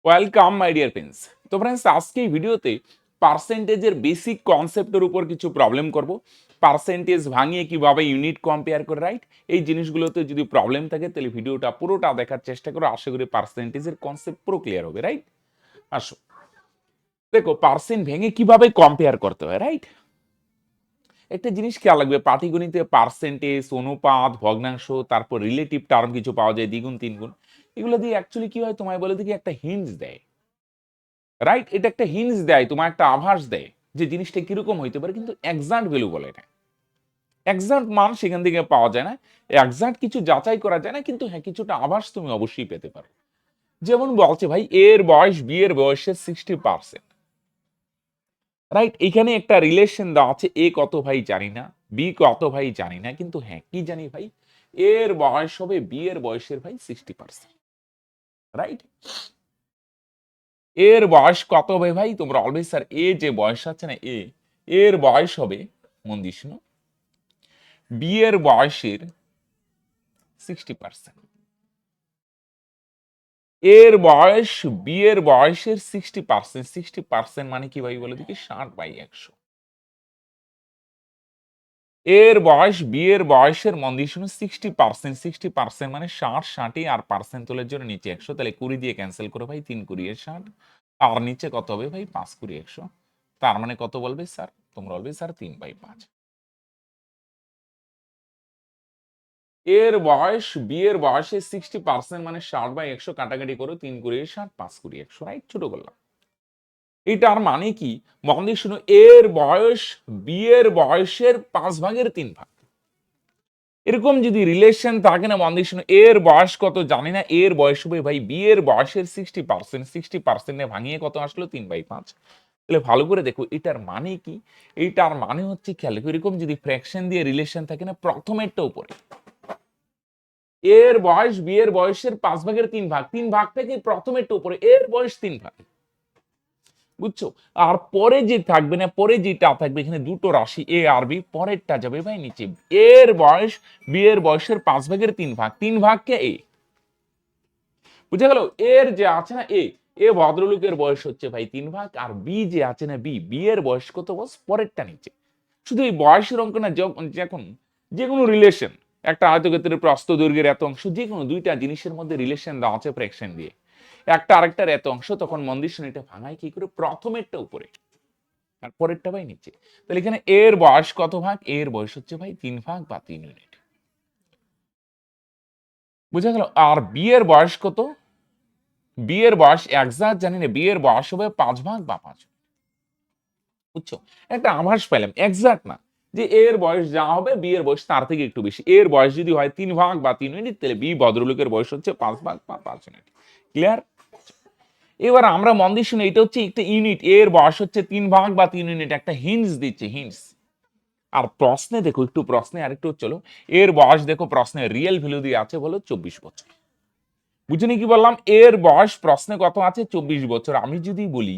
Welcome my dear friends. তো friends, আজকে এই ভিডিওতে পার্সেন্টেজের বেসিক কনসেপ্টের উপর কিছু প্রবলেম করব। পার্সেন্টেজ ভাঙিয়ে কিভাবে ইউনিট কম্পেয়ার করে, রাইট? এই জিনিসগুলোতে যদি প্রবলেম থাকে তাহলে ভিডিওটা পুরোটা দেখার চেষ্টা করো। আশা করি পার্সেন্টেজের কনসেপ্ট পুরো ক্লিয়ার হবে, রাইট? আসো, দেখো পার্সেন্ট ভেঙে কিভাবে কম্পেয়ার করতে হয়, রাইট? একটা জিনিস খেয়াল রাখবে, পাটিগণিতে পার্সেন্টেজ, অনুপাত, ভগ্নাংশ, তারপর রিলেটিভ টার্ম কিছু পাওয়া যায়, দ্বিগুণ তিনগুণ। এগুলো দিয়ে অ্যাকচুয়ালি কি হয় তোমায় বলে দেখি একটা হিন্টস দেয়, রাইট? এটা একটা হিন্টস দেয়, তোমার একটা আভাস দেয় যে জিনিসটা কিরকম হইতে পারে, কিন্তু এক্সাক্ট ভ্যালু বলে না। এক্সাক্ট মান সেখান থেকে পাওয়া যায় না, এক্সাক্ট কিছু যাচাই করা যায় না, কিন্তু হ্যাঁ কিছুটা আভাস তুমি অবশ্যই পেতে পারো। যেমন বলছে ভাই এর বয়স বি এর বয়সের 60%, রাইট? এখানে একটা রিলেশন দেওয়া আছে, এ কত ভাই জানি না, বি কত ভাই জানি না, কিন্তু হ্যাঁ কি জানি ভাই, এর বয়স হবে বি এর বয়সের ভাই 60%, রাইট? এর বয়স কত হবে ভাই, তোমরা অলওয়েজ স্যার এ যে বয়স আছে না, এর বয়স হবে, মন দিস না, বি এর বয়সের 60%। এর বয়স বি এর বয়সের 60%, 60% মানে কি ভাই বলে দেখি, 60/100। এর বয়স বি এর বয়সের, মন দিয়ে শুনো, 60%, 60% মানে 60, 60 আর পার্সেন্ট তোলের জন্য নিচে 100, তাহলে 20 দিয়ে ক্যান্সেল করো ভাই, 3 20 60, আর নিচে কত হবে ভাই, 5 20 100। তার মানে কত বলবে স্যার, তোমরা বলবে স্যার 3/5। এর বয়স বি এর বয়সের 60% মানে 60/100, কাটাকাটি করো, 3 20 60, 5 20 100, রাইট? ছোট করলাম। এটার মানে কি, মন দিয়ে শুনো, এর বয়স বি এর বয়সের 5/3 এরকম যদি রিলেশন থাকে না, মন দিয়ে শুনো, এর বয়স কত জানি না, এর বয়স হবে ভাই বি এর বয়সের 60%, 60% ভাঙিয়ে কত আসলো, 3/5। তাহলে ভালো করে দেখো এটার মানে কি, এইটার মানে হচ্ছে, খেয়াল করো, এরকম যদি ফ্র্যাকশন দিয়ে রিলেশন থাকে না, প্রথমেরটা উপরে এর বয়স বি এর বয়সের 5/3, 3 ভাগ থেকে প্রথমেরটা উপরে এর বয়স 3 ভাগ, বুঝছো? আর পরে যে থাকবে না, পরে যেটা থাকবে, এখানে দুটো রাশি এ আর বি, পরেরটা যাবে ভাই নিচে। এর বয়স বি এর বয়সের 5/3, 3 ভাগকে এ, বুঝে গেল? এর যে আছে না এ ভদ্রলোকের বয়স হচ্ছে ভাই 3 ভাগ, আর বি যে আছে না বি এর বয়স কত বস, পরেরটা নিচে। শুধু এই বয়সের অঙ্ক না, যখন যে কোনো রিলেশন, একটা আয়তক্ষেত্রের প্রস্থ দৈর্ঘ্যের এত অংশ, যে কোনো দুইটা জিনিসের মধ্যে রিলেশন দেওয়া আছে ফ্র্যাকশন দিয়ে, একটা আরেকটার এত অংশ, তখন মন্দির এটা ভাঙায় কি করে, প্রথমেরটা উপরে আর পরেরটা ভাই নিচে। তাহলে এখানে এর বয়স কত ভাগ, এর বয়স হচ্ছে ভাই 3 ভাগ বা 3 ইউনিট, বুঝা গেল? আর বি এর বয়স কত, বি এর বয়স একজাক্ট জানি না, বি এর বয়স হবে 5 ভাগ বা 5, বুঝছো? একটা আভাস পেলাম, একজাক্ট না, যে এর বয়স যা হবে বি এর বয়স তার থেকে একটু বেশি। এর বয়স যদি হয় 3 ভাগ বা 3 ইউনিট, তাহলে বি ভদ্রলোকের বয়স হচ্ছে 5 ভাগ বা 5 ইউনিট। ক্লিয়ার? এবার আমরা মন দিয়ে শুনে, এটা হচ্ছে একটা ইউনিট, এর বয়স হচ্ছে 3 ভাগ বা 3 ইউনিট, একটা হিন্টস দিচ্ছে, হিন্টস। আর প্রশ্নে দেখো, একটু প্রশ্নে আরেকটু চলো, এর বয়স দেখো, প্রশ্নে রিয়েল ভ্যালু দিয়ে আছে বলো 24 বছর। বুঝুনি কি বললাম, এর বয়স প্রশ্নে কত আছে, 24 বছর। আমি যদি বলি,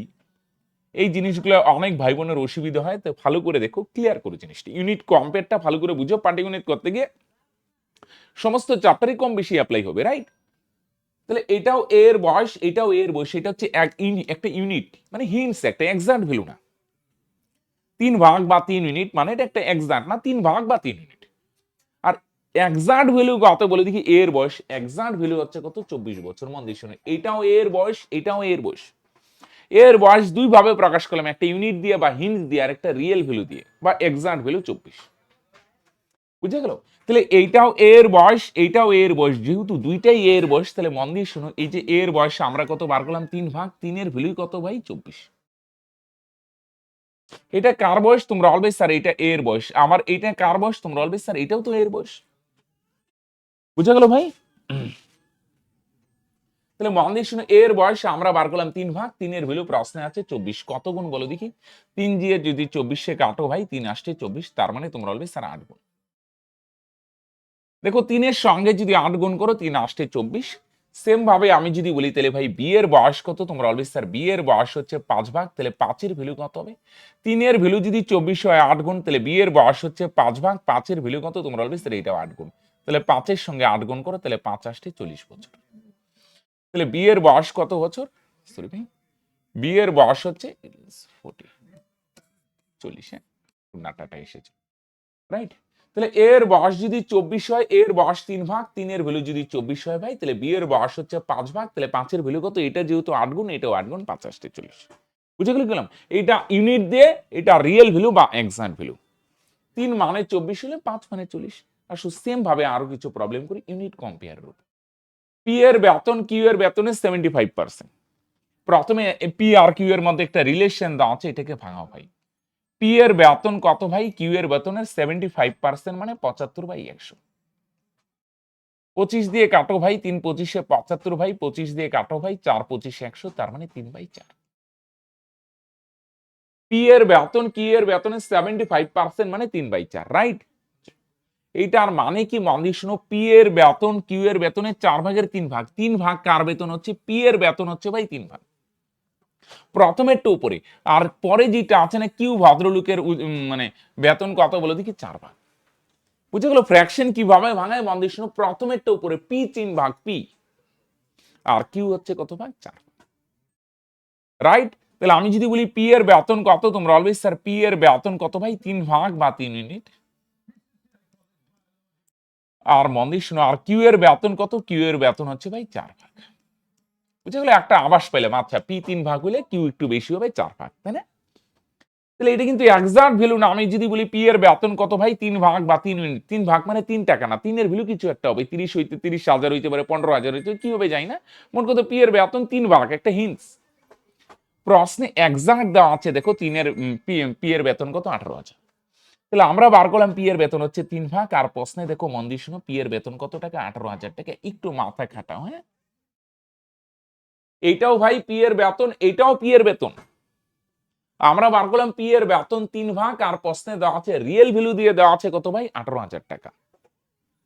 এই জিনিসগুলো অনেক ভাই বোনের অসুবিধা হয়, তো ভালো করে দেখো, ক্লিয়ার করে জিনিসটা, ইউনিট কম্পেয়ারটা ভালো করে বুঝো। পাটিগণিত করতে গিয়ে সমস্ত চ্যাপ্টারই কম বেশি অ্যাপ্লাই হবে, রাইট? তাহলে এটাও এর বয়স, এটাও এর বয়স, এটা হচ্ছে একটা ইউনিট, মানে হিন্টস, একটা এক্সাক্ট ভ্যালু না। 3 ভাগ বা 3 ইউনিট মানে এটা একটা এক্সাক্ট না, 3 ভাগ বা 3 ইউনিট। আর এক্সাক্ট ভ্যালু কত বলে দেখি, এর বয়স এক্সাক্ট ভ্যালু হচ্ছে কত, 24 বছর। মন দিয়ে শুনে, এটাও এর বয়স, এটাও এর বয়স। এর বয়স দুই ভাবে প্রকাশ করলাম, একটা ইউনিট দিয়ে বা হিন্টস দিয়ে, আর একটা রিয়েল ভ্যালু দিয়ে বা এক্সাক্ট ভ্যালু 24, বুঝে গেল? তাহলে এইটাও এর বয়স, এইটাও এর বয়স, যেহেতু দুইটাই এর বয়স, তাহলে মন দিয়ে শুনো, এই যে এর বয়স আমরা কত বার করলাম, 3 ভাগ, 3 এর ভ্যালু কত ভাই, 24। এটা কার বয়স, তোমরা অলওয়েজ স্যার এটা এর বয়স, আমার এটা কার বয়স, তোমরা অলওয়েজ স্যার এটাও তো এর বয়স। বুঝে গেল ভাই? তাহলে মন দিয়ে শুনে, এর বয়স আমরা বার করলাম 3 ভাগ, 3 এর ভ্যালু প্রশ্নে আছে 24, কত গুণ বলো দেখি? 3 দিয়ে যদি 24 কাটো ভাই, 3 আসছে 24, তার মানে তোমরা অলওয়েজ স্যার 8 গুণ। দেখো 3 এর সঙ্গে যদি 8 গুণ করো, 3 আসছে 24। সেম ভাবে আমি যদি বলি, তাহলে ভাই বি এর বয়স কত, তোমরা অলওয়েজ স্যার বি এর বয়স হচ্ছে 5 ভাগ, তাহলে 5 এর ভ্যালু কত হবে? 3 এর ভ্যালু যদি 24 হয় 8 গুণ, তাহলে বি এর বয়স হচ্ছে 5 ভাগ, 5 এর ভ্যালু কত, তোমরা অলওয়েজ স্যার এটাও 8 গুণ। তাহলে 5 এর সঙ্গে 8 গুণ করো, তাহলে 5 আসছে 40 বছর। তাহলে বি এর বয়স কত বছর? সরি ভাই, বি এর বয়স হচ্ছে 40, হ্যাঁ নাটাটা এসেছে, রাইট। তাহলে এর বয়স যদি 24 হয়, এর বয়স 3 ভাগ, 3 এর ভ্যালু যদি 24 হয় ভাই, তাহলে বি এর বয়স হচ্ছে 5 ভাগ, তাহলে 5 এর ভ্যালু কত? এটা যেহেতু 8 গুণ, এটাও 8 গুণ, 5 8 40। বুঝে গেলাম? এটা ইউনিট দিয়ে, এটা রিয়েল ভ্যালু বা এক্সাক্ট ভ্যালু। 3 মানে 24 হলে 5 মানে 40। আসলে সেম ভাবে আরো কিছু প্রবলেম করি ইউনিট কম্পেয়ার রূপে। পি এর বেতন কিউ এর বেতনের 75%। প্রথমে পি আর কিউ এর মধ্যে একটা রিলেশন দেওয়া আছে, এটাকে ভাঙাও ভাই। পি এর বেতন কত ভাই? কিউ এর বেতনের 75% মানে 75/100। 25 দিয়ে কাটো ভাই, 3 25 75 ভাই, 25 দিয়ে কাটো ভাই, 4 25 100, তার মানে 3/4। পি এর বেতন কিউ এর বেতনের 75% মানে 3/4, রাইট। এইটার মানে কি মন দিয়ে শোনো, পি এর বেতন কিউ এর বেতনের 4 ভাগের 3 ভাগ। 3 ভাগ কার বেতন হচ্ছে? পি এর বেতন হচ্ছে ভাই 3 ভাগ। প্রথমেরটা উপরে, আর পরে যেটা আছে না কিউ ভদ্রলোকের মানে বেতন কত বলে দেখি? 4 ভাগ। বুঝে গেল? ফ্র্যাকশন কিভাবে ভাঙায় মন দিয়ে শোনো, প্রথমেরটা উপরে পি 3 ভাগ পি, আর কিউ হচ্ছে কত ভাগ? 4, রাইট। তাহলে আমি যদি বলি পি এর বেতন কত, তোমরা অলওয়েজ স্যার পি এর বেতন কত ভাই? 3 ভাগ বা 3 ইউনিট। আর মন দিয়ে শোনো, আর কিউ এর বেতন কত? কিউ এর বেতন হচ্ছে ভাই 4 ভাগ। বুঝে গেলে? একটা আভাস পেলাম, আচ্ছা পি 3 ভাগ হলে কিউ একটু বেশি হবে, 4 ভাগ, তাই না? তাহলে এটা কিন্তু এক্সাক্ট ভ্যালু না। আমি যদি বলি পি এর বেতন কত ভাই? 3 ভাগ বা 3 ইউনিট। 3 ভাগ মানে 3 টাকা না, 3 এর ভ্যালু কিছু একটা হবে, 30 হইতে 30,000 হইতে পারে, 15,000 হইতে, কি হবে জানি না। মন কত পি এর বেতন 3 ভাগ, একটা হিন্টস। প্রশ্নে এক্সাক্ট দেওয়া আছে, দেখো 3 এর পি এর বেতন কত? 18,000। তাহলে আমরা বার করলাম পি এর বেতন হচ্ছে 3 ভাগ, আর প্রশ্নে দেখো মন দিয়ে শুনো, পি এর বেতন কত টাকা? 18,000 টাকা। একটু মাথা খাটাও, হ্যাঁ। এইটাও ভাই পি এর বেতন, এইটাও পি এর বেতন। আমরা বার করলাম পি এর বেতন 3 ভাগ, আর প্রশ্নে দেওয়া আছে রিয়েল ভ্যালু দিয়ে দেওয়া আছে কত ভাই? 18,000 টাকা।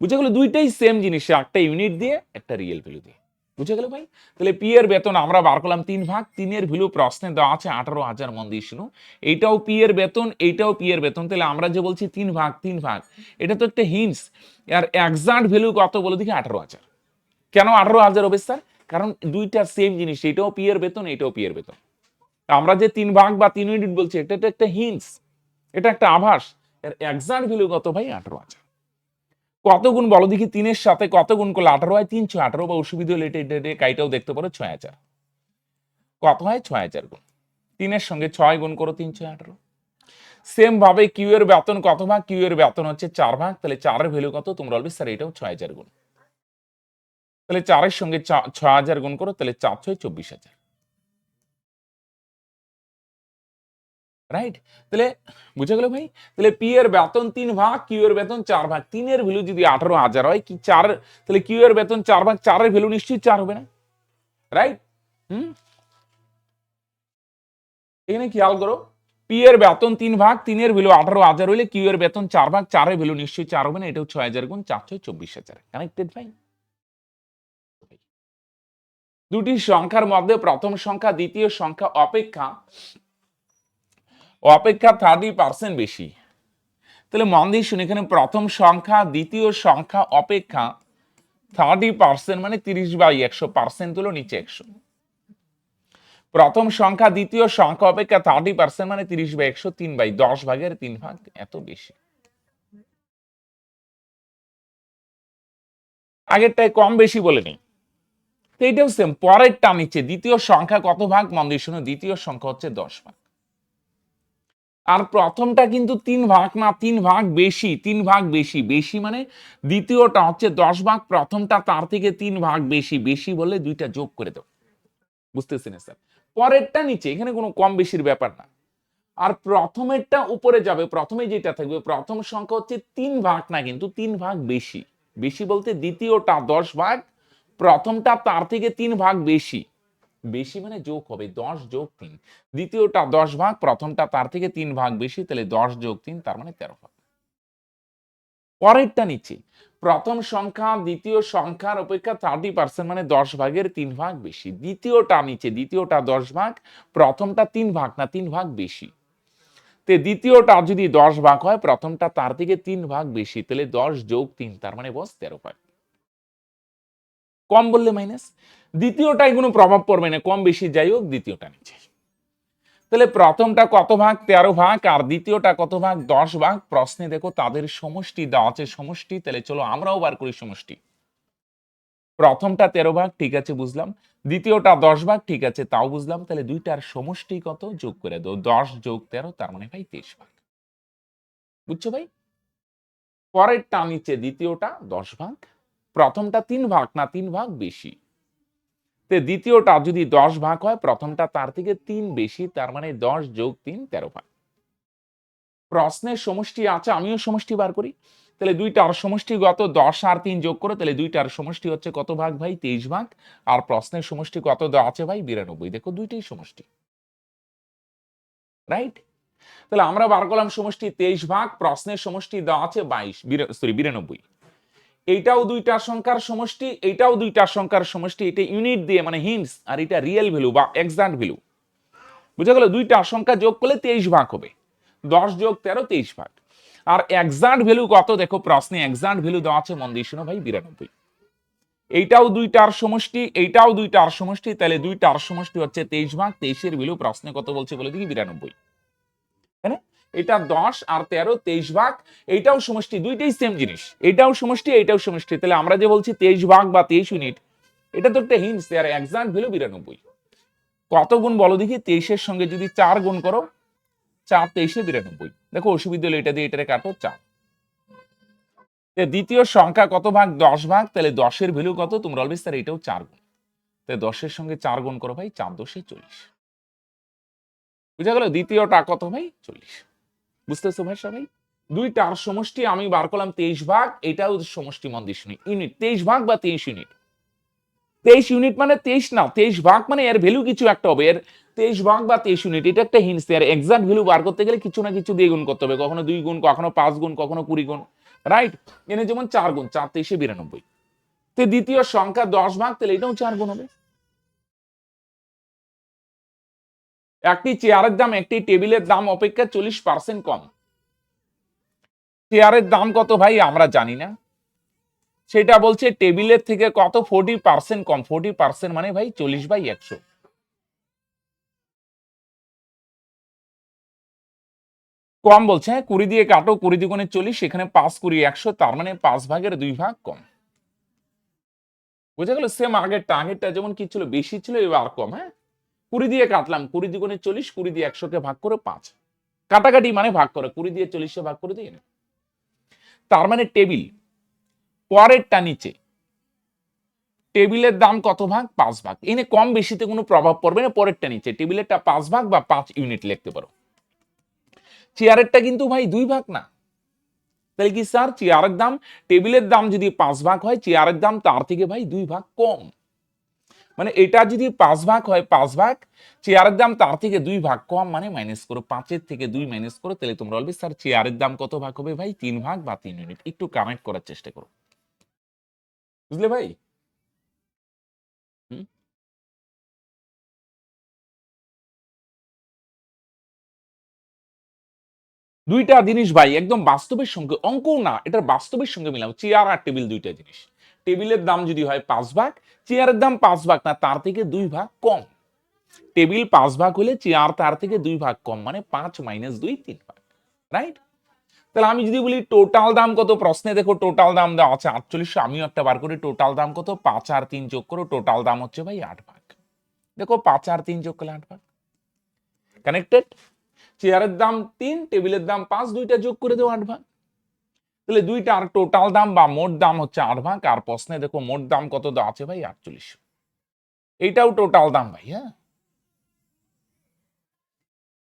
বুঝে গেল? দুইটাই সেম জিনিস, একটা ইউনিট দিয়ে, একটা রিয়েল ভ্যালু দিয়ে। বুঝে গেল ভাই? তাহলে পি এর বেতন আমরা বার করলাম 3 ভাগ, 3 এর ভ্যালু প্রশ্নে দেওয়া আছে 18,000, মন দিয়ে শুনো। এইটাও পি এর বেতন, এইটাও পি এর বেতন। তাহলে আমরা যে বলছি 3 ভাগ 3 ভাগ, এটা তো একটা হিন্টস। আর এক্সাক্ট ভ্যালু কত বলে দেখি? 18,000। কেন 18,000 হবে স্যার? কারণ দুইটা সেম জিনিস, এটাও পি এর বেতন, এটাও পি এর বেতন। আমরা যে 3 ভাগ বা 3 ইউনিট বলছি, এটা তো একটা হিন্টস, এটা একটা আভাস। এর এক্সাক্ট ভ্যালু কত ভাই? 18,000। কত গুণ বলো দেখি? 3 এর সাথে কত গুণ করলে 18 হয়? 318, বা অসুবিধা হলে এটা কাইটাও দেখতে পারো, 6,000। কত হয়? 6,000 গুণ। 3 এর সঙ্গে 6 গুণ করো, 318। সেম ভাবে কিউ এর বেতন কত ভাগ? কিউ এর বেতন হচ্ছে 4 ভাগ, তাহলে 4 এর ভ্যালু কত? তোমরা বলবে স্যার এটাও 6,000 গুণ। তাহলে 4 এর সঙ্গে 6,000 গুণ করো, তাহলে 4 6 24,000, রাইট। তাহলে বুঝে গেল ভাই? তাহলে পি এর বেতন 3 ভাগ, কিউ এর বেতন 4 ভাগ। 3 এর ভ্যালু যদি 18,000 হয়, কি 4, তাহলে কিউ এর বেতন 4 ভাগ, 4 এর ভ্যালু নিশ্চয়ই 4 হবে না, রাইট? হুম, এখানে খেয়াল করো, পি এর বেতন 3 ভাগ, 3 এর ভ্যালু 18,000 হইলে কিউ এর বেতন 4 ভাগ, 4 এর ভ্যালু নিশ্চয়ই 4 হবে না, এটাও 6,000 গুণ, 4 6 24,000। কানেক্টেড ভাই? দুটি সংখ্যার মধ্যে প্রথম সংখ্যা দ্বিতীয় সংখ্যা অপেক্ষা অপেক্ষা 30% বেশি। তাহলে মন দিয়ে শুনে, এখানে প্রথম সংখ্যা দ্বিতীয় সংখ্যা অপেক্ষা 30% মানে 30/100, হলো নিচে 100। প্রথম সংখ্যা দ্বিতীয় সংখ্যা অপেক্ষা 30% মানে 30/100, 3/10 ভাগের 3 ভাগ, এত বেশি। আগেরটায় কম বেশি বলে নেই, তো এটাও সেম। পরেরটা নিচে দ্বিতীয় সংখ্যা কত ভাগ? মন দিয়ে শুনো, দ্বিতীয় সংখ্যা হচ্ছে 10 ভাগ। আর প্রথমটা কিন্তু 3 ভাগ না, 3 ভাগ বেশি, 3 ভাগ বেশি। বেশি মানে দ্বিতীয়টা হচ্ছে 10 ভাগ, প্রথমটা তার থেকে 3 ভাগ বেশি। বেশি বলে দুইটা যোগ করে দাও। বুঝতেছেন স্যার? পরেরটা নিচে, এখানে কোনো কম বেশির ব্যাপার না। আর প্রথমেরটা উপরে যাবে, প্রথমে যেটা থাকবে, প্রথম সংখ্যা হচ্ছে 3 ভাগ না, কিন্তু 3 ভাগ বেশি। বেশি বলতে দ্বিতীয়টা 10 ভাগ, প্রথমটা তার থেকে 3 ভাগ বেশি। বেশি মানে যোগ হবে, 10 যোগ 3। দ্বিতীয়টা 10 ভাগ, প্রথমটা তার থেকে 3 ভাগ বেশি, তাহলে 10 যোগ 3, তার মানে 13 ভাগ। পরেরটা নিচে, প্রথম সংখ্যা দ্বিতীয় সংখ্যার অপেক্ষা 30% মানে 10 ভাগের 3 ভাগ বেশি। দ্বিতীয়টা নিচে, দ্বিতীয়টা 10 ভাগ, প্রথমটা 3 ভাগ না, 3 ভাগ বেশি। তে দ্বিতীয়টা যদি 10 ভাগ হয়, প্রথমটা তার থেকে 3 ভাগ বেশি, তাহলে 10 যোগ 3, তার মানে বস 13 ভাগ। কম বললে মাইনাস, দ্বিতীয়টায় কোনো প্রভাব পড়বে না, কম বেশি যাই হোক দ্বিতীয়টা নিচে। তাহলে প্রথমটা কত ভাগ, 13 ভাগ, আর দ্বিতীয়টা কত ভাগ, 10 ভাগ। প্রশ্নে দেখো তাদের সমষ্টি দেওয়া আছে, সমষ্টি। তাহলে চলো আমরাও বার করি সমষ্টি। প্রথমটা 13 ভাগ, ঠিক আছে বুঝলাম। দ্বিতীয়টা 10 ভাগ, ঠিক আছে তাও বুঝলাম। তাহলে দুইটার সমষ্টি কত যোগ করে দাও, 10 যোগ 13, তার মানে ভাই 23 ভাগ। বুঝছো ভাই? পরেরটা নিচে, দ্বিতীয়টা 10 ভাগ, প্রথমটা 3 ভাগ না, 3 ভাগ বেশি। দ্বিতীয়টা যদি 10 ভাগ হয়, প্রথমটা তার থেকে 3 বেশি, তার মানে 10 যোগ 3, 13 ভাগ। প্রশ্নের সমষ্টি আছে, আমিও সমষ্টি বার করি। তাহলে দুইটার সমষ্টিগত 10 আর 3 যোগ করো, তাহলে দুইটার সমষ্টি হচ্ছে কত ভাগ ভাই, 23 ভাগ। আর প্রশ্নের সমষ্টি কত দেওয়া আছে ভাই, 92। দেখো দুইটাই সমষ্টি, রাইট? তাহলে আমরা বার করলাম সমষ্টি 23 ভাগ, প্রশ্নের সমষ্টি দেওয়া আছে 92। এইটাও দুইটা সংখ্যার সমষ্টি, এইটাও দুইটা সংখ্যার সমষ্টি। এটা ইউনিট দিয়ে মানে হিন্টস, আর এটা রিয়েল ভ্যালু বা এক্সাক্ট ভ্যালু। বুঝা গেল? দুইটা সংখ্যা যোগ করলে 23 ভাগ হবে, 10 যোগ 13, 23 ভাগ। আর এক্সাক্ট ভ্যালু কত দেখো প্রশ্নে, এক্সাক্ট ভ্যালু দেওয়া আছে, মন দিয়ে শোনো ভাই, 92। এইটাও দুইটার সমষ্টি, এইটাও দুইটার সমষ্টি। তাহলে দুইটার সমষ্টি হচ্ছে 23 ভাগ, 23 এর ভ্যালু প্রশ্নে কত বলছে বলে দেখি, 92। তাই না? এটা 10 আর 13, 23 ভাগ। এইটাও সমষ্টি, দুইটাই সেম জিনিস, এটাও সমষ্টি এইটাও সমষ্টি। তাহলে আমরা যে বলছি 23 ভাগ বা 23 ইউনিট, এটা তো একটা হিন্টস, আর এক্সাক্ট ভ্যালু 92। কত গুণ বলো দেখি, 23 এর সঙ্গে যদি 4 গুণ করো, 4 23 92। দেখো অসুবিধা হলো, এটা দিয়ে এটারে কাটো, 4। দ্বিতীয় সংখ্যা কত ভাগ, 10 ভাগ। তাহলে 10 এর ভ্যালু কত, তোমরা অলওয়েজ স্যার এটাও 4 গুণ। তাহলে 10 এর সঙ্গে 4 গুণ করো ভাই, 4 10 40। বুঝা গেল? দ্বিতীয়টা কত ভাই, 40। বুঝতেছো ভাই সবাই? দুইটার সমষ্টি আমি বার করলাম 23 ভাগ, এটাও সমষ্টি, মন দিয়ে শুনি, ইউনিট 23 ভাগ বা 23 ইউনিট। 23 ইউনিট মানে 23 না, 23 ভাগ মানে এর ভ্যালু কিছু একটা হবে, এর 23 ভাগ বা 23 ইউনিট, এটা একটা হিন্টস। এর এক্সাক্ট ভ্যালু বার করতে গেলে কিছু না কিছু দিয়ে গুণ করতে হবে, কখনো 2 গুণ, কখনো 5 গুণ, কখনো 20 গুণ, রাইট? এনে যেমন 4 গুণ, 4 23 92। তো দ্বিতীয় সংখ্যা 10 ভাগ, তাহলে এটাও 4 গুণ হবে। একটি চেয়ারের দাম একটি টেবিলের দাম অপেক্ষা 40% কম। চেয়ারের দাম কত ভাই আমরা জানি না, সেটা বলছে টেবিলের থেকে কত, 40% কম। 40% মানে ভাই 40/100। কম বলছে, হ্যাঁ 20 দিয়ে কাটো, 20 দ্বিগুণে 40, সেখানে 5 20 100, তার মানে 5 ভাগের 2 ভাগ কম। বুঝা গেল? সেম আগেরটা যেমন কি ছিল, বেশি ছিল, এবার কম। হ্যাঁ 20 দিয়ে কাটলাম, 20 দ্বিগুণে 40, 20 দিয়ে 100 কে ভাগ করে 5, কাটাকাটি মানে ভাগ করে, 20 দিয়ে 40 ভাগ করে দিয়ে। তার মানে টেবিল, পরেরটা নিচে, টেবিলের দাম কত ভাগ, 5 ভাগ। এনে কম বেশিতে কোনো প্রভাব পড়বে না, পরেরটা নিচে, টেবিলেরটা 5 ভাগ বা 5 ইউনিট লিখতে পারো। চেয়ারেরটা কিন্তু ভাই 2 ভাগ না। তাহলে কি স্যার, চেয়ারের দাম, টেবিলের দাম যদি 5 ভাগ হয়, চেয়ারের দাম তার থেকে ভাই 2 ভাগ কম। মানে এটা যদি 5 ভাগ হয়, 5 ভাগ, চেয়ারের দাম তার থেকে 2 ভাগ কম, মানে মাইনাস করো, 5 এর থেকে 2 মাইনাস করো। তাহলে তোমরা বলবে স্যার চেয়ারের দাম কত ভাগ হবে ভাই, 3 ভাগ বা 3 ইউনিট। একটু কানেক্ট করার চেষ্টা করো, বুঝলে ভাই? হুম? দুইটা জিনিস ভাই একদম বাস্তবের সঙ্গে, অঙ্ক না, এটার বাস্তবের সঙ্গে মিলাও। চেয়ার আর টেবিল দুইটা জিনিস। টেবিলের দাম যদি হয় 5 ভাগ, চেয়ারের দাম 5 ভাগ না, তার থেকে 2 ভাগ কম। টেবিল 5 ভাগ হলে চেয়ার তার থেকে 2 ভাগ কম, মানে 5 মাইনাস 2 3 ভাগ, রাইট? তাহলে আমি যদি বলি টোটাল দাম কত, প্রশ্নে দেখো টোটাল দাম দেওয়া আছে 4800। আমিও একটা বার করি, টোটাল দাম কত, 5 আর 3 যোগ করো, টোটাল দাম হচ্ছে ভাই 8 ভাগ। দেখো 5 আর 3 যোগ করলে 8 ভাগ, কানেক্টেড? চেয়ারের দাম 3, টেবিলের দাম 5, দুইটা যোগ করে দেও 8 ভাগ। তাহলে দুইটার টোটাল দাম বা মোট দাম হচ্ছে 8 ভাগ। আর প্রশ্নে দেখো মোট দাম কত দেওয়া আছে ভাই, 4800। এইটাও টোটাল দাম ভাই। হ্যাঁ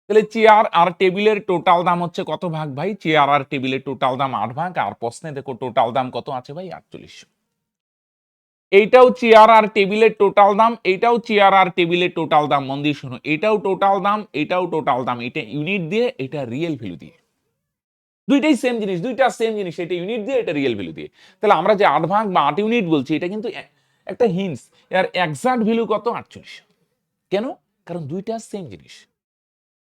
তাহলে চেয়ার আর টেবিলের টোটাল দাম হচ্ছে কত ভাগ ভাই, চেয়ার আর টেবিলের টোটাল দাম 8 ভাগ। আর প্রশ্নে দেখো টোটাল দাম কত আছে ভাই, 4800। এইটাও চেয়ার আর টেবিলের টোটাল দাম, এইটাও চেয়ার আর টেবিলের টোটাল দাম, মন দিয়ে শোনো, এটাও টোটাল দাম, এটাও টোটাল দাম। এটা ইউনিট দিয়ে, এটা রিয়েল ভ্যালু দিয়ে। দুইটাই সেম জিনিস, দুইটা সেম জিনিস, এটা ইউনিট দিয়ে, এটা রিয়েল ভ্যালু দিয়ে। তাহলে আমরা যে 8 ভাগ বা 8 ইউনিট বলছি, এটা কিন্তু একটা হিন্টস। এর এক্সাক্ট ভ্যালু কত, 48। কেন? কারণ দুইটা সেম জিনিস।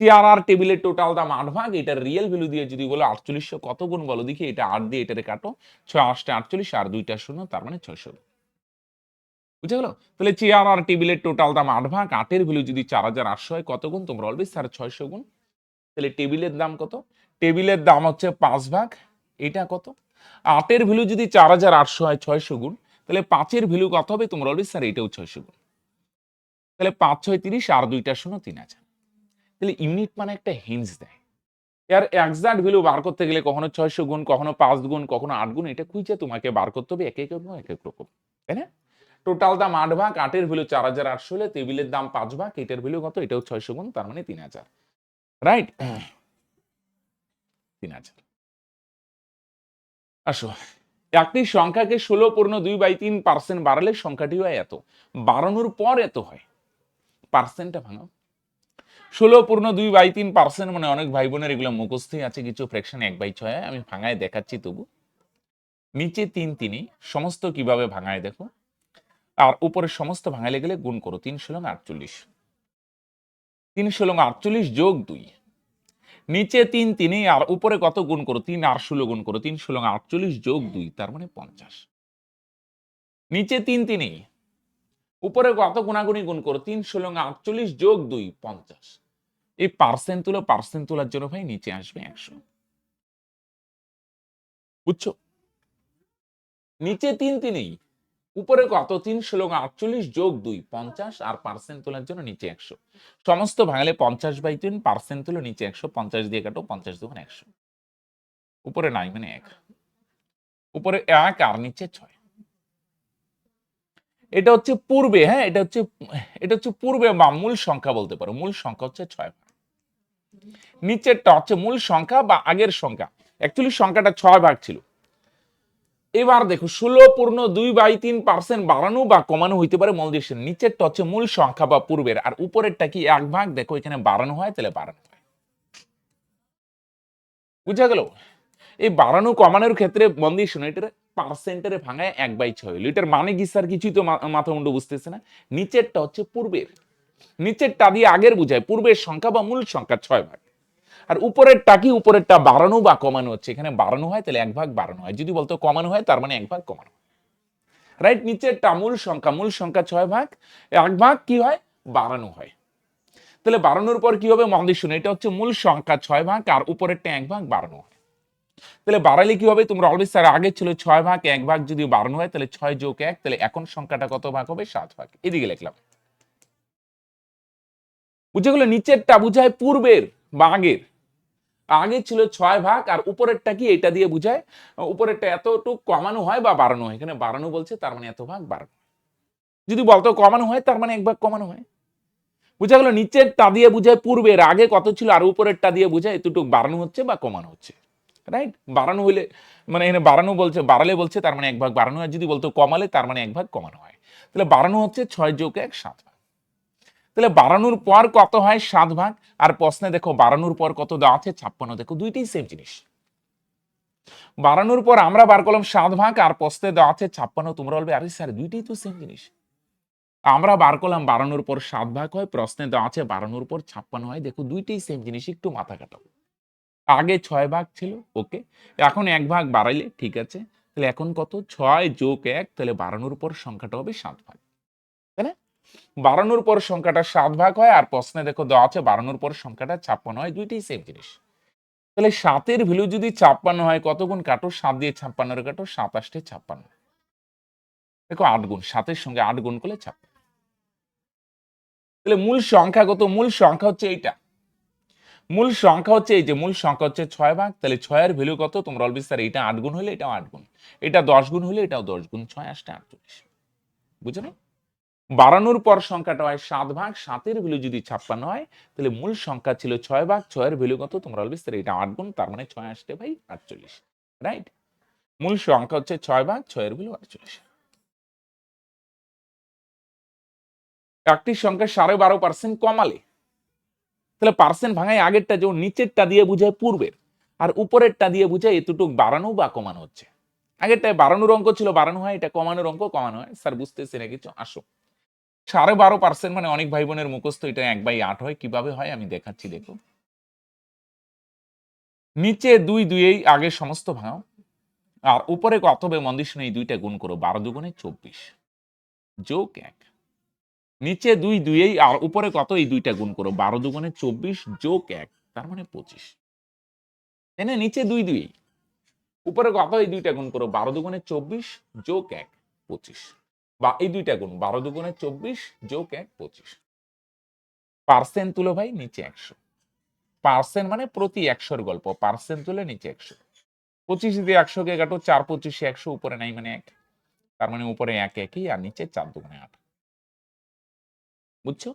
চেয়ার আর টেবিলের টোটাল দাম 8 ভাগ, এটা রিয়েল ভ্যালু দিয়ে যদি বলো 4800, কত গুণ বলো দেখি, এটা 8 দিয়ে এটারে কাটো, 6 8 48, আর দুইটা শূন্য, তার মানে 600। বুঝে গেল? তাহলে চেয়ার আর টেবিলের টোটাল দাম ৮ ভাগ, ৮ এর ভ্যালু যদি ৪,৮০০ হয় কত গুণ? তোমরা বলবে স্যার ৬০০ গুণ। তাহলে টেবিলের দাম কত? টেবিলের দাম হচ্ছে ৫ ভাগ, এটা কত? ৮ এর ভ্যালু যদি ৪,৮০০ হয় ৬০০ গুণ, তাহলে ৫ এর ভ্যালু কত হবে? তোমরা বলবে স্যার এটাও ৬০০ গুণ। তাহলে ৫ ৬ ৩০ আর ২ টা শূন্য ৩,০০০। তাহলে ইউনিট মানে একটা হিন্টস দেয়। এর এক্সাক্ট ভ্যালু বার করতে গেলে কখনো ৬০০ গুণ, কখনো ৫ গুণ, কখনো ৮ গুণ, এটা খুঁজে তোমাকে বার করতে হবে এক রকম এক এক রকম। তাই না? টোটাল দাম ৮ ভাগ, ৮ এর ভ্যালু ৪,৮০০ হলে টেবিলের দাম ৫ ভাগ, এটার ভ্যালু কত? এটাও ৬০০ গুণ, তার মানে ৩,০০০। রাইট? ৩,০০০। আসো, একটি সংখ্যাকে ১৬.২/৩% বাড়ালে সংখ্যাটি হয় এত। বাড়ানোর পর এত হয়। পার্সেন্টটা ভাঙো। ১৬.২/৩% মানে অনেক ভাই বোনের এগুলো মুখস্থই আছে, কিছু ফ্র্যাকশন ১/৬ আমি ভাঙায় দেখাচ্ছি তবু। নিচে ৩ ৩ই সমস্ত কিভাবে ভাঙায় দেখো। আর উপরে সমস্ত ভাঙাইলে গেলে গুণ করো। ৩ ষোলং ৪৮। ৩ ষোলং ৪৮ যোগ ২। নিচে ৩ ৩ই আর উপরে কত গুণ করো? ৩ আর ১৬ গুণ করো। ৩ ষোলং ৪৮ যোগ ২ তার মানে ৫০। নিচে ৩ ৩ই উপরে কত গুণাগুণি গুণ করো? ৩ ষোলং ৪৮ যোগ ২ ৫০। এই পার্সেন্ট তুলো, পার্সেন্ট তোলার জন্য ভাই নিচে আসবে ১০০। বুঝছো? নিচে ৩ ৩ই উপরে কত? ৩ ষোলং ৪৮ যোগ ২ ৫০ আর পার্সেন্ট তোলার জন্য নিচে ১০০। সমস্ত ভাঙালে ৫০/৩ পার্সেন্ট তুলো নিচে ১০০, ৫০ দিয়ে কাটো, ৫০ দুগুণ ১০০। উপরে নাই মানে ১। উপরে ১ আর নিচে ৬। এটা হচ্ছে পূর্বে, হ্যাঁ, এটা হচ্ছে পূর্বে বা মূল সংখ্যা বলতে পারো। মূল সংখ্যা হচ্ছে ৬ ভাগ। নিচেরটা হচ্ছে মূল সংখ্যা বা আগের সংখ্যা। অ্যাকচুয়ালি সংখ্যাটা ৬ ভাগ ছিল। এবার দেখো ১৬.২/৩% বাড়ানো বা কমানো হইতে পারে, মন দিয়ে শুনো। নিচেরটা হচ্ছে মূল সংখ্যা বা পূর্বের, আর উপরেরটা কি ১ ভাগ, দেখো এখানে বাড়ানো হয় তাহলে বাড়ানো হয়। বুঝা গেল? এই বাড়ানো কমানোর ক্ষেত্রে মন দিয়ে শুনো, এটার পার্সেন্টের ভাঙায় ১/৬ হলো। এটার মানে কি স্যার? কিছুই তো মাথা মুন্ডু বুঝতেছে না। নিচেরটা হচ্ছে পূর্বের, নিচেরটা দিয়ে আগের বুঝায়, পূর্বের সংখ্যা বা মূল সংখ্যা ৬ ভাগ। আর উপরেরটা কি? উপরেরটা বাড়ানো বা কমানো হচ্ছে। এখানে বাড়ানো হয় তাহলে ১ ভাগ বাড়ানো হয়। যদি বলতো কমানো হয় তার মানে ১ ভাগ কমানো হয়। রাইট? নিচেরটা মূল সংখ্যা, মূল সংখ্যা ৬ ভাগ, ১ ভাগ কি হয়? বাড়ানো হয়। তাহলে বাড়ানোর পর কি হবে? মন দিয়ে শুনো, এটা হচ্ছে মূল সংখ্যা ৬ ভাগ আর উপরেরটা ১ ভাগ বাড়ানো হয়। তাহলে বাড়াইলে কি হবে? তোমরা অলওয়েজ স্যার আগে ছিল ৬ ভাগ, ১ ভাগ যদি বাড়ানো হয় তাহলে ৬ যোগ ১, তাহলে এখন সংখ্যাটা কত ভাগ হবে? ৭ ভাগ। এদিকে লিখলাম। বুঝে গেল? নিচেরটা বুঝায় পূর্বের বা আগের। আগে ছিল ৬ ভাগ আর উপরেরটা কি? এটা দিয়ে বুঝায় উপরেরটা এতটুক কমানো হয় বা বাড়ানো হয়। এখানে বাড়ানো বলছে তার মানে এত ভাগ বাড়ানো। যদি বলতো কমানো হয় তার মানে ১ ভাগ কমানো হয়। বুঝা গেল? নিচেরটা দিয়ে বুঝায় পূর্বের, আগে কত ছিল, আর উপরেরটা দিয়ে বুঝায় এতটুক বাড়ানো হচ্ছে বা কমানো হচ্ছে। রাইট? বাড়ানো হইলে মানে এখানে বাড়ানো বলছে, বাড়ালে বলছে তার মানে ১ ভাগ বাড়ানো হয়। যদি বলতো কমালে তার মানে ১ ভাগ কমানো হয়। তাহলে বাড়ানো হচ্ছে ৬ যোগ ১ ৭ ভাগ। তাহলে বাড়ানোর পর কত হয়? ৭ ভাগ। আর প্রশ্নে দেখো বাড়ানোর পর কত দেওয়া আছে? ৫৬। দেখো দুইটাই সেম জিনিস। বাড়ানোর পর আমরা বার করলাম ৭ ভাগ আর প্রশ্নে দেওয়া আছে ৫৬। তোমরা বলবে আরে স্যার দুইটাই তো সেম জিনিস। আমরা বার করলাম বাড়ানোর পর ৭ ভাগ হয়, প্রশ্নে দেওয়া আছে বাড়ানোর পর ৫৬ হয়। দেখো দুইটাই সেম জিনিস, একটু মাথা খাটাও। আগে ৬ ভাগ ছিল, ওকে। এখন ১ ভাগ বাড়াইলে ঠিক আছে। তাহলে এখন কত? ৬ যোগ ১, তাহলে বাড়ানোর পর সংখ্যাটা হবে ৭ ভাগ। তাই না? বাড়ানোর পর সংখ্যাটা ৭ ভাগ হয় আর প্রশ্নে দেখো দেওয়া আছে বাড়ানোর পর সংখ্যাটা ৫৬ হয়, দুইটাই সেম জিনিস। তাহলে ৭ এর ভ্যালু যদি ৫৬ হয় কত গুণ কাটো? ৭ দিয়ে ৫৬ রে কাটো, ৭ ৮ ৫৬। দেখো ৮ গুণ, ৭ এর সঙ্গে ৮ গুণ করলে ৫৬। তাহলে মূল সংখ্যা কত? মূল সংখ্যা হচ্ছে এইটা। মূল সংখ্যা হচ্ছে এই যে মূল সংখ্যা হচ্ছে ৬ ভাগ, তাহলে ৬ এর ভ্যালু কত? তোমরা বলবে স্যার এটা ৮ গুণ হলে এটাও ৮ গুণ। এটা ১০ গুণ হলে এটাও ১০ গুণ। ৬ ৮ ৪৮। বুঝছো না? বাড়ানোর পর সংখ্যাটা হয় ৭ ভাগ, ৭ এর ভ্যালু যদি ৫৬ হয় তাহলে মূল সংখ্যা ছিল ৬ ভাগ, ৬ এর ভ্যালু কত? তোমরা বলবে স্যার এটা ৮ গুণ, তার মানে ৬ ৮ ভাই ৪৮। রাইট? মূল সংখ্যা হচ্ছে ৬ ভাগ, ৬ এর ভ্যালু ৪৮। একটি সংখ্যা ১২.৫% কমালে, তাহলে পার্সেন্ট ভাঙায় আগেরটা যেমন নিচেরটা দিয়ে বুঝায় পূর্বের, আর উপরেরটা দিয়ে বুঝায় এতটুক বাড়ানো বা কমানো হচ্ছে। আগেরটায় বাড়ানোর অঙ্ক ছিল বাড়ানো হয়, এটা কমানোর অঙ্ক কমানো হয়। স্যার বুঝতেছি না কিছু। আসো, ১২.৫% মানে অনেক ভাই বোনের মুখস্থ, এটা ১/৮ হয়। কিভাবে হয় আমি দেখাচ্ছি দেখো। নিচে ২ দুইয়েই আগে সমস্ত ভাঙাও, আর উপরে কত হবে মন দিয়ে শুনে এই দুইটা গুণ করো। ১২ দুগুণে ২৪। যোগ 1, নিচে 2 2 আর উপরে কত, এই দুইটা গুণ করো, 12 দুগুণে 24 যোগ 1 তার মানে 25, তাই না? নিচে 2 2 উপরে কত, এই দুইটা গুণ করো, 12 দুগুণে 24 যোগ 1 25, বা এই দুইটা গুণ 12 দুগুণে 24 যোগ 1 25। পার্সেন্ট তুলো ভাই, নিচে 100। পার্সেন্ট মানে প্রতি 100-র গল্প, পার্সেন্ট তুলে নিচে 100। 25 দিয়ে 100 কে কাটো, 4 25 100, উপরে নাই মানে 1, তার মানে উপরে 1 1ই আর নিচে 4 দুগুণে 8। বুঝছো?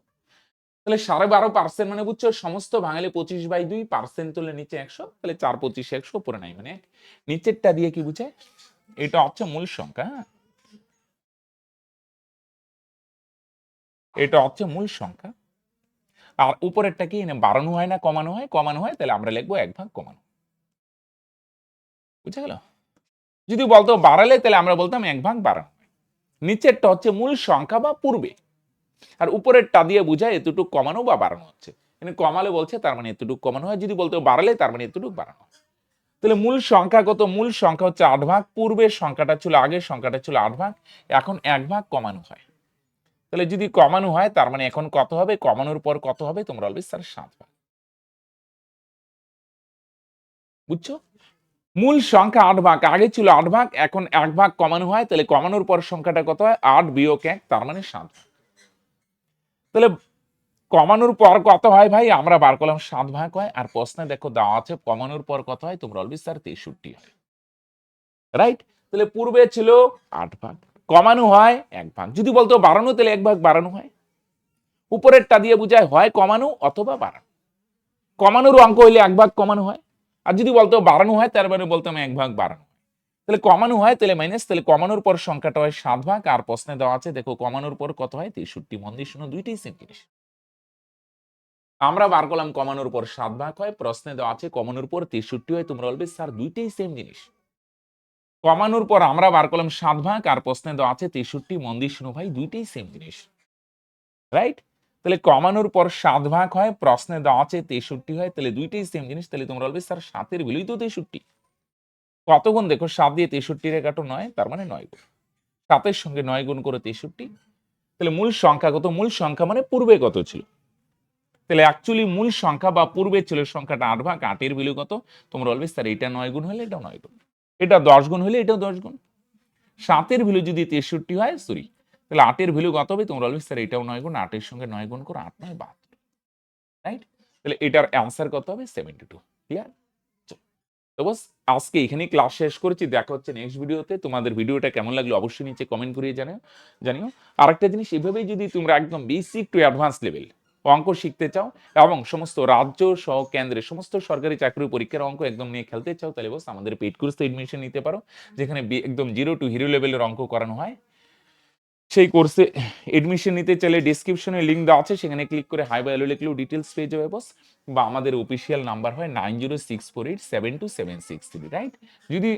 তাহলে 12.5% মানে বুঝছো, সমস্ত ভাঙালে 25/2, পার্সেন্ট তুলে নিচে 100, তাহলে 4 25 100, উপরে নাই মানে 1। নিচেরটা দিয়ে কি বুঝায়? এটা হচ্ছে মূল সংখ্যা, হ্যাঁ, এটা হচ্ছে মূল সংখ্যা। আর উপরেরটা কি বাড়ানো হয় না কমানো হয়? কমানো হয়, তাহলে আমরা লিখবো 1 ভাগ কমানো। বুঝা গেল? যদি বলতো বাড়ালে, তাহলে আমরা বলতাম 1 ভাগ বাড়ানো। নিচেরটা হচ্ছে মূল সংখ্যা বা পূর্বে, আর উপরেরটা দিয়ে বুঝায় এতটুকু কমানো বা বাড়ানো হচ্ছে। মানে কমালে বলছে তার মানে এতটুকু কমানো হয়, যদি বলতো বাড়ালে তার মানে এতটুকু বাড়ানো হয়। তাহলে মূল সংখ্যা কত? মূল সংখ্যা হচ্ছে 8 ভাগ। পূর্বের সংখ্যাটা ছিল, আগের সংখ্যাটা ছিল 8 ভাগ, এখন 1 ভাগ কমানো হয়। তাহলে যদি কমানো হয় তার মানে এখন কত হবে? কমানোর পর কত হবে? তোমরা বলবে স্যার 7 ভাগ। বুঝছো? মূল সংখ্যা 8 ভাগ, আগে ছিল 8 ভাগ, এখন 1 ভাগ কমানো হয়, তাহলে কমানোর পর সংখ্যাটা কত হয়? 8 বিয়োগ 1, তার মানে 7 ভাগ। তাহলে কমানোর পর কত হয় ভাই? আমরা বার করলাম 7 ভাগ হয়, আর প্রশ্নে দেখো দেওয়া আছে কমানোর পর কত হয়? তোমরা বলবে স্যার 63 হয়। রাইট? তাহলে পূর্বে ছিল 8 ভাগ, কমানো হয় 1 ভাগ। যদি বলতো বাড়ানো, তাহলে 1 ভাগ বাড়ানো হয়। উপরেরটা দিয়ে বুঝায় হয় কমানো অথবা বাড়ানো। কমানোর অঙ্ক হইলে 1 ভাগ কমানো হয়, আর যদি বলতো বাড়ানো হয় তার মানে বলতাম 1 ভাগ বাড়ানো। তাহলে কমানো হয়, তাহলে মাইনাস, তাহলে কমানোর পর সংখ্যাটা হয় 7 ভাগ, আর প্রশ্নে দেওয়া আছে দেখো কমানোর পর কত হয়? 63। মন দিয়ে শুনো, দুইটাই সেম জিনিস। আমরা বার করলাম কমানোর পর 7 ভাগ হয়, প্রশ্নে দেওয়া আছে কমানোর পর 63 হয়, তোমরা বলবে স্যার দুইটাই সেম জিনিস। কমানোর পর আমরা বার করলাম 7 ভাগ, আর প্রশ্নে দেওয়া আছে 63। মন দিয়ে শুনো ভাই, দুইটাই সেম জিনিস। রাইট? তাহলে কমানোর পর 7 ভাগ হয়, প্রশ্নে দেওয়া আছে 63 হয়, তাহলে দুইটাই সেম জিনিস। তাহলে তোমরা বলবে স্যার 7 এর ভ্যালুই তো 63। কত গুণ দেখো, 7 দিয়ে 63 রে কাটো 9, তার মানে 9 গুণ। 7 এর সঙ্গে 9 গুণ করে 63। তাহলে মূল সংখ্যা কত? মূল সংখ্যা মানে পূর্বে কত ছিল? তাহলে অ্যাকচুয়ালি মূল সংখ্যা বা পূর্বে ছিল সংখ্যাটা 8 ভাগ, 8 এর ভ্যালু কত? তোমরা বলবে স্যার এটা 9 গুণ হলে এটাও 9 গুণ, এটা 10 গুণ হলে এটাও 10 গুণ। 7 এর ভ্যালু যদি 63 হয়, সরি, তাহলে 8 এর ভ্যালু কত হবে? তোমরা বলবে স্যার এটাও 9 গুণ, 8 এর সঙ্গে 9 গুণ করো, 8 9 72। রাইট? তাহলে এটার অ্যান্সার কত হবে? 72। ক্লিয়ার? তো বস, আজকে এখানেই ক্লাস শেষ করেছি। দেখা হচ্ছে নেক্সট ভিডিওতে। তোমাদের ভিডিওটা কেমন লাগলো অবশ্যই নিচে কমেন্ট করিয়ে জানিও। আরেকটা জিনিস, এভাবেই যদি তোমরা একদম বেসিক টু অ্যাডভান্স লেভেল অঙ্ক শিখতে চাও এবং সমস্ত রাজ্য সহ কেন্দ্রের সমস্ত সরকারি চাকরি পরীক্ষার অঙ্ক একদম নিয়ে খেলতে চাও, তাহলে বস আমাদের পেইড কোর্সে এডমিশন নিতে পারো, যেখানে একদম 0 টু হিরো লেভেলের অঙ্ক করানো হয়। সেই কোর্সে এডমিশন নিতে চাইলে ডেসক্রিপশনে লিংক দেওয়া আছে, সেখানে ক্লিক করে হাই বা হ্যালো লিখলেও ডিটেলস পেয়ে যাবে বস। বা আমাদের অফিসিয়াল নাম্বার হয় 9064872763। রাইট? যদি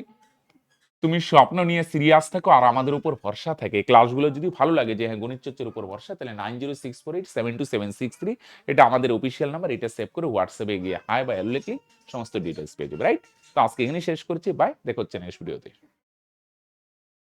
তুমি স্বপ্ন নিয়ে সিরিয়াস থাকো আর আমাদের উপর ভরসা থাকে, ক্লাসগুলো যদি ভালো লাগে যে হ্যাঁ গণিত চর্চার উপর ভরসা, তাহলে 9064872763, এটা আমাদের অফিসিয়াল নাম্বার। এটা সেভ করে হোয়াটসঅ্যাপে গিয়ে হাই বা হ্যালো লিখলে সমস্ত ডিটেলস পেয়ে যাবে। রাইট? তো আজকে এখানে শেষ করছি। বাই, দেখা হচ্ছে নেক্সট ভিডিওতে।